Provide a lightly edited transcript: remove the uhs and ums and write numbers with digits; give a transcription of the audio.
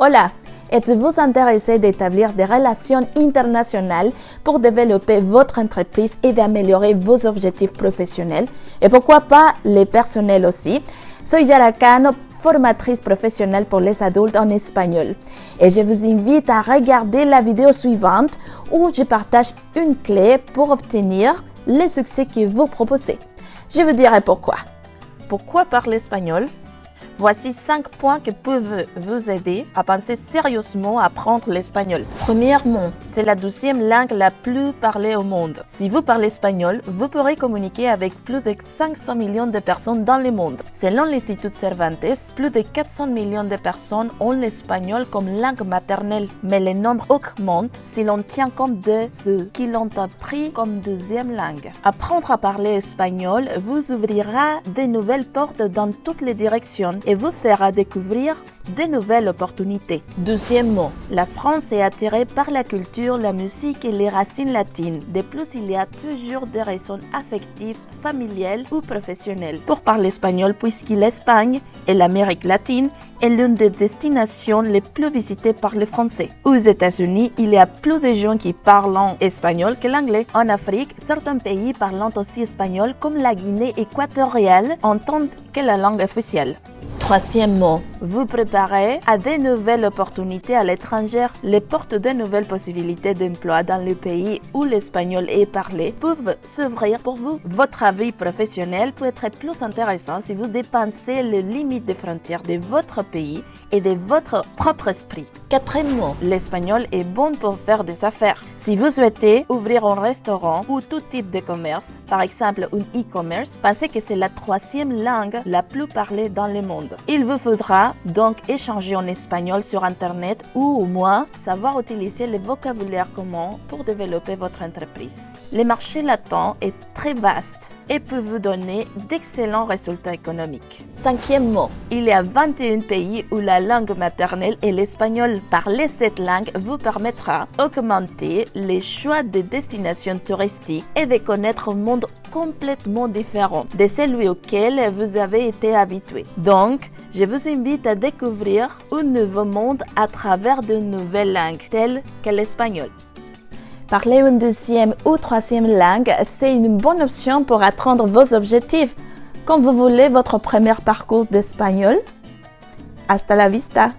Hola, êtes-vous intéressé d'établir des relations internationales pour développer votre entreprise et d'améliorer vos objectifs professionnels et pourquoi pas les personnels aussi? Soy Yara Cano, formatrice professionnelle pour les adultes en espagnol et je vous invite à regarder la vidéo suivante où je partage une clé pour obtenir les succès que vous proposez. Je vous dirai pourquoi. Pourquoi parler espagnol? Voici 5 points qui peuvent vous aider à penser sérieusement à apprendre l'espagnol. Premièrement, c'est la 12e langue la plus parlée au monde. Si vous parlez espagnol, vous pourrez communiquer avec plus de 500 millions de personnes dans le monde. Selon l'Institut Cervantes, plus de 400 millions de personnes ont l'espagnol comme langue maternelle. Mais le nombre augmente si l'on tient compte de ceux qui l'ont appris comme deuxième langue. Apprendre à parler espagnol vous ouvrira de nouvelles portes dans toutes les directions et vous fera découvrir de nouvelles opportunités. Deuxièmement, la France est attirée par la culture, la musique et les racines latines. De plus, il y a toujours des raisons affectives, familiales ou professionnelles pour parler espagnol puisque l'Espagne et l'Amérique latine est l'une des destinations les plus visitées par les Français. Aux États-Unis, il y a plus de gens qui parlent espagnol que l'anglais. En Afrique, certains pays parlant aussi espagnol comme la Guinée équatoriale entendent que la langue officielle. Troisièmement, vous préparez à de nouvelles opportunités à l'étranger. Les portes de nouvelles possibilités d'emploi dans le pays où l'espagnol est parlé peuvent s'ouvrir pour vous. Votre vie professionnelle peut être plus intéressant si vous dépassez les limites des frontières de votre pays et de votre propre esprit. Quatrièmement, l'espagnol est bon pour faire des affaires. Si vous souhaitez ouvrir un restaurant ou tout type de commerce, par exemple un e-commerce, pensez que c'est la 3e langue la plus parlée dans le monde. Il vous faudra donc échanger en espagnol sur Internet ou au moins savoir utiliser le vocabulaire commun pour développer votre entreprise. Le marché latin est très vaste et peut vous donner d'excellents résultats économiques. Cinquièmement, il y a 21 pays où la langue maternelle est l'espagnol. Parler cette langue vous permettra d'augmenter les choix de destinations touristiques et de connaître un monde complètement différent de celui auquel vous avez été habitué. Donc, je vous invite à découvrir un nouveau monde à travers de nouvelles langues, telles que l'espagnol. Parler une 2e ou 3e langue, c'est une bonne option pour atteindre vos objectifs. Quand vous voulez votre premier parcours d'espagnol, hasta la vista!